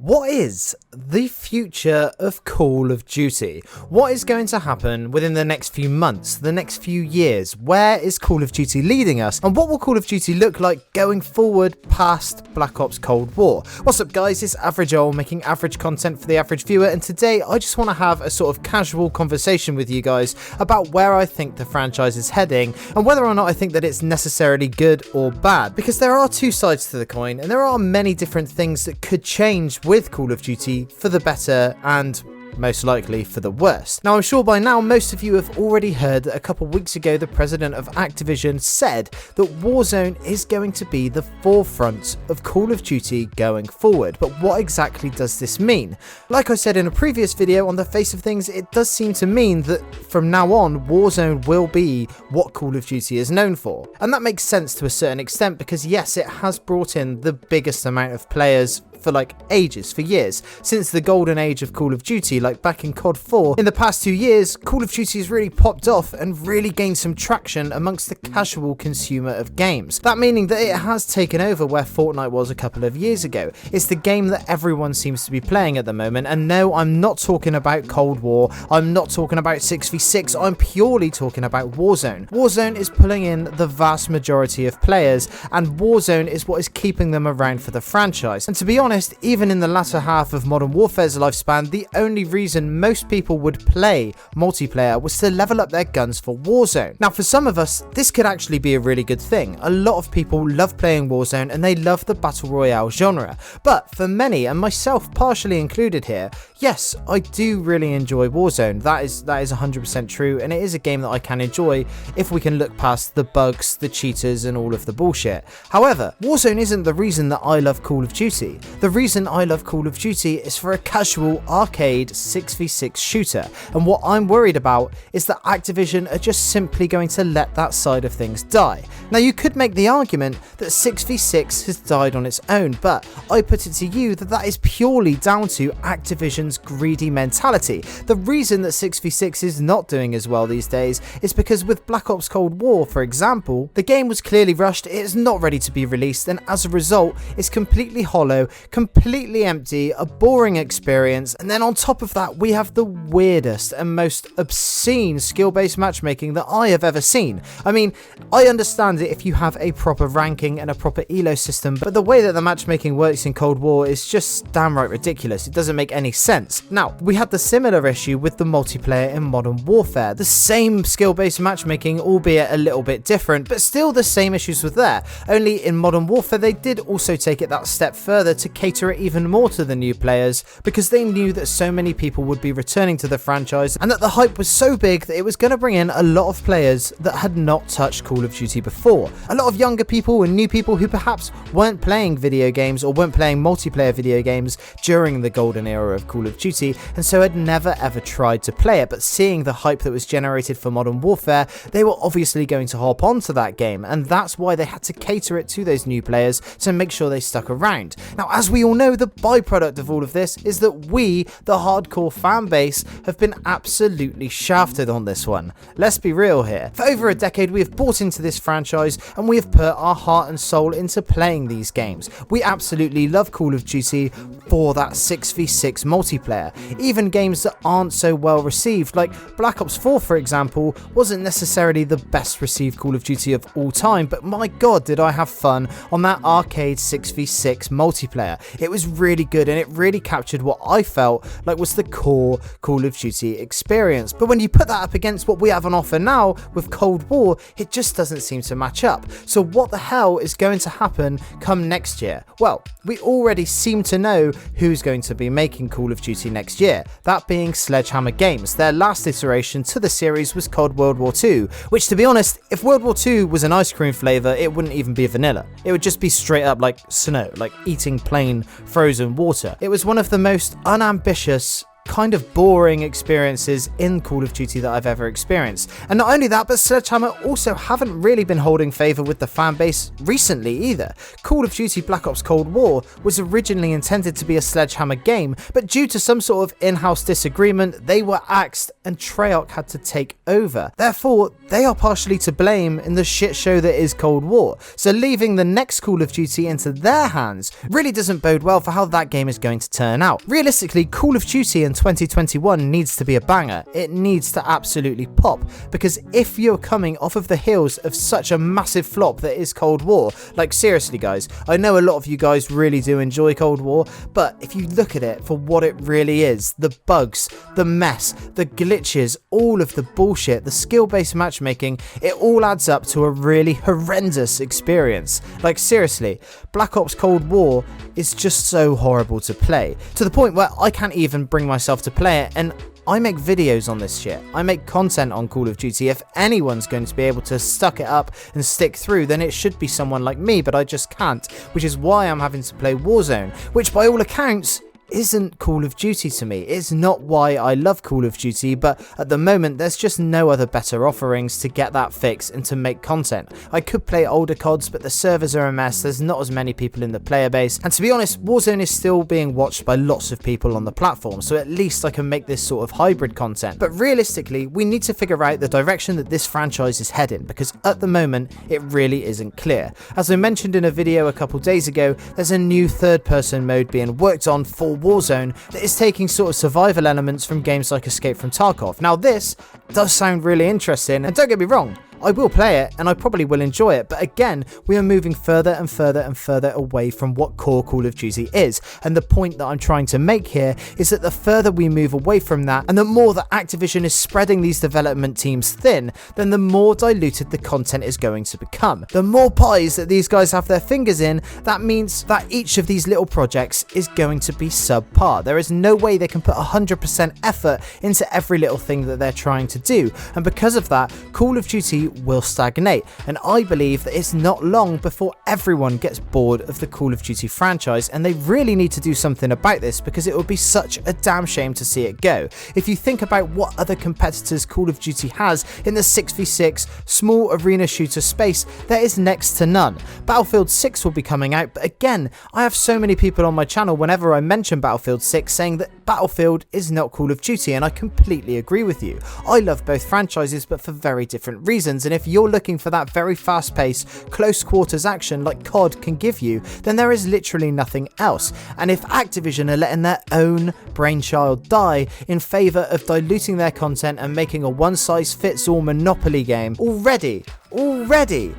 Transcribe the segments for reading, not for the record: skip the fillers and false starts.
What is the future of Call of Duty? What is going to happen within the next few months, the next few years? Where is Call of Duty leading us? And what will Call of Duty look like going forward past Black Ops Cold War? What's up guys, it's Average Owl making average content for the average viewer, and today I just want to have a sort of casual conversation with you guys about where I think the franchise is heading and whether or not I think that it's necessarily good or bad. Because there are two sides to the coin and there are many different things that could change with Call of Duty for the better and most likely for the worst. Now I'm sure by now most of you have already heard that a couple weeks ago the president of Activision said that Warzone is going to be the forefront of Call of Duty going forward. But what exactly does this mean? Like I said in a previous video, on the face of things it does seem to mean that from now on Warzone will be what Call of Duty is known for. And that makes sense to a certain extent because yes, it has brought in the biggest amount of players for like ages, for years, since the golden age of Call of Duty, like back in COD 4. In the past 2 years, Call of Duty has really popped off and really gained some traction amongst the casual consumer of games. That meaning that it has taken over where Fortnite was a couple of years ago. It's the game that everyone seems to be playing at the moment, and no, I'm not talking about Cold War, I'm not talking about 6v6, I'm purely talking about Warzone. Warzone is pulling in the vast majority of players, and Warzone is what is keeping them around for the franchise. And to be honest, even in the latter half of Modern Warfare's lifespan, the only reason most people would play multiplayer was to level up their guns for Warzone. Now for some of us, this could actually be a really good thing. A lot of people love playing Warzone and they love the Battle Royale genre. But for many, and myself partially included here, yes, I do really enjoy Warzone. That is 100% true, and it is a game that I can enjoy if we can look past the bugs, the cheaters, and all of the bullshit. However, Warzone isn't the reason that I love Call of Duty. The reason I love Call of Duty is for a casual arcade 6v6 shooter, and what I'm worried about is that Activision are just simply going to let that side of things die. Now you could make the argument that 6v6 has died on its own, but I put it to you that that is purely down to Activision's greedy mentality. The reason that 6v6 is not doing as well these days is because with Black Ops Cold War, for example, the game was clearly rushed, it is not ready to be released, and as a result it's completely hollow, completely empty, a boring experience, and then on top of that we have the weirdest and most obscene skill-based matchmaking that I have ever seen. I mean, I understand it if you have a proper ranking and a proper elo system, but the way that the matchmaking works in Cold War is just downright ridiculous. It doesn't make any sense. Now, we had the similar issue with the multiplayer in Modern Warfare. The same skill-based matchmaking, albeit a little bit different, but still the same issues were there. Only in Modern Warfare they did also take it that step further to cater it even more to the new players, because they knew that so many people would be returning to the franchise and that the hype was so big that it was going to bring in a lot of players that had not touched Call of Duty before. A lot of younger people and new people who perhaps weren't playing video games or weren't playing multiplayer video games during the golden era of Call of Duty, and so had never ever tried to play it, but seeing the hype that was generated for Modern Warfare, they were obviously going to hop onto that game, and that's why they had to cater it to those new players to make sure they stuck around. Now, as we all know, the byproduct of all of this is that we, the hardcore fan base, have been absolutely shafted on this one. Let's be real here. For over a decade we have bought into this franchise and we have put our heart and soul into playing these games. We absolutely love Call of Duty for that 6v6 multiplayer. Even games that aren't so well received, like Black Ops 4 for example, wasn't necessarily the best received Call of Duty of all time, but my god did I have fun on that arcade 6v6 multiplayer. It was really good and it really captured what I felt like was the core Call of Duty experience. But when you put that up against what we have on offer now with Cold War, it just doesn't seem to match up. So what the hell is going to happen come next year? Well, we already seem to know who's going to be making Call of Duty next year, that being Sledgehammer Games. Their last iteration to the series was called World War II, which to be honest, if World War II was an ice cream flavour, it wouldn't even be vanilla. It would just be straight up like snow, like eating plain frozen water. It was one of the most unambitious kind of boring experiences in Call of Duty that I've ever experienced. And not only that, but Sledgehammer also haven't really been holding favour with the fan base recently either. Call of Duty Black Ops Cold War was originally intended to be a Sledgehammer game, but due to some sort of in-house disagreement, they were axed and Treyarch had to take over. Therefore, they are partially to blame in the shit show that is Cold War. So leaving the next Call of Duty into their hands really doesn't bode well for how that game is going to turn out. Realistically, Call of Duty in 2021 needs to be a banger. It needs to absolutely pop, because if you're coming off of the heels of such a massive flop that is Cold War, like seriously guys, I know a lot of you guys really do enjoy Cold War, but if you look at it for what it really is, the bugs, the mess, the glitches, all of the bullshit, the skill-based matchmaking, it all adds up to a really horrendous experience. Like seriously, Black Ops Cold War is just so horrible to play, to the point where I can't even bring myself to play it, and I make videos on this shit. I make content on Call of Duty. If anyone's going to be able to suck it up and stick through, then it should be someone like me, but I just can't, which is why I'm having to play Warzone, which by all accounts isn't Call of Duty to me. It's not why I love Call of Duty, but at the moment there's just no other better offerings to get that fix and to make content. I could play older CODs, but the servers are a mess, there's not as many people in the player base, and to be honest, Warzone is still being watched by lots of people on the platform, so at least I can make this sort of hybrid content. But realistically, we need to figure out the direction that this franchise is heading, because at the moment it really isn't clear. As I mentioned in a video a couple days ago, there's a new third-person mode being worked on for Warzone that is taking sort of survival elements from games like Escape from Tarkov. Now this does sound really interesting, and don't get me wrong, I will play it and I probably will enjoy it, but again, we are moving further and further and further away from what core Call of Duty is, and the point that I'm trying to make here is that the further we move away from that, and the more that Activision is spreading these development teams thin, then the more diluted the content is going to become. The more pies that these guys have their fingers in, that means that each of these little projects is going to be subpar. There is no way they can put 100% effort into every little thing that they're trying to do, and because of that, Call of Duty will stagnate, and I believe that it's not long before everyone gets bored of the Call of Duty franchise, and they really need to do something about this, because it would be such a damn shame to see it go. If you think about what other competitors Call of Duty has in the 6v6 small arena shooter space, there is next to none. Battlefield 6 will be coming out, but again, I have so many people on my channel whenever I mention Battlefield 6 saying that Battlefield is not Call of Duty, and I completely agree with you. I love both franchises, but for very different reasons, and if you're looking for that very fast-paced, close quarters action like COD can give you, then there is literally nothing else. And if Activision are letting their own brainchild die in favour of diluting their content and making a one-size-fits-all Monopoly game, already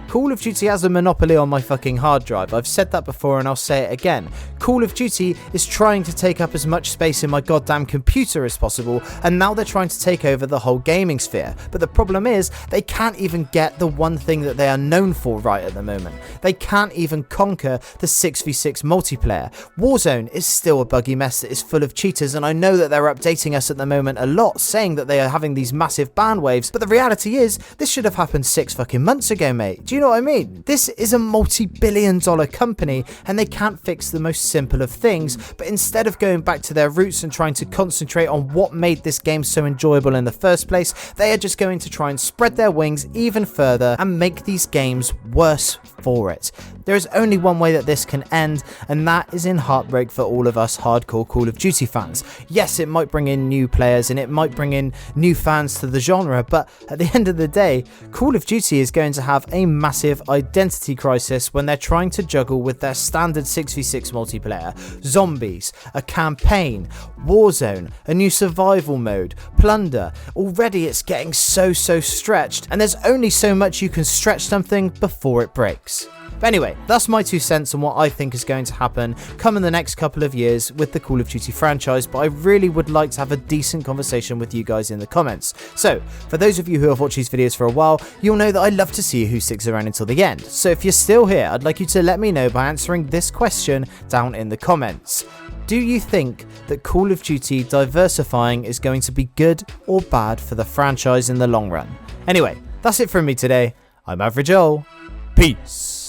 Call of Duty has a monopoly on my fucking hard drive. I've said that before and I'll say it again. Call of Duty is trying to take up as much space in my goddamn computer as possible, and now they're trying to take over the whole gaming sphere. But the problem is, they can't even get the one thing that they are known for right at the moment. They can't even conquer the 6v6 multiplayer. Warzone is still a buggy mess that is full of cheaters, and I know that they're updating us at the moment a lot, saying that they are having these massive ban waves, but the reality is, this should have happened 6 fucking months ago, mate. Do you know what I mean? This is a multi-billion-dollar company, and they can't fix the most simple of things, but instead of going back to their roots and trying to concentrate on what made this game so enjoyable in the first place, they are just going to try and spread their wings even further and make these games worse for it. There is only one way that this can end, and that is in heartbreak for all of us hardcore Call of Duty fans. Yes, it might bring in new players and it might bring in new fans to the genre, but at the end of the day, Call of Duty is going to have a massive identity crisis when they're trying to juggle with their standard 6v6 multiplayer, zombies, a campaign, Warzone, a new survival mode, plunder. Already it's getting so stretched, and there's only so much you can stretch something before it breaks. But anyway, that's my 2 cents on what I think is going to happen come in the next couple of years with the Call of Duty franchise, but I really would like to have a decent conversation with you guys in the comments. So, for those of you who have watched these videos for a while, you'll know that I love to see who sticks around until the end. So if you're still here, I'd like you to let me know by answering this question down in the comments. Do you think that Call of Duty diversifying is going to be good or bad for the franchise in the long run? Anyway, that's it from me today. I'm Average Joel. Peace.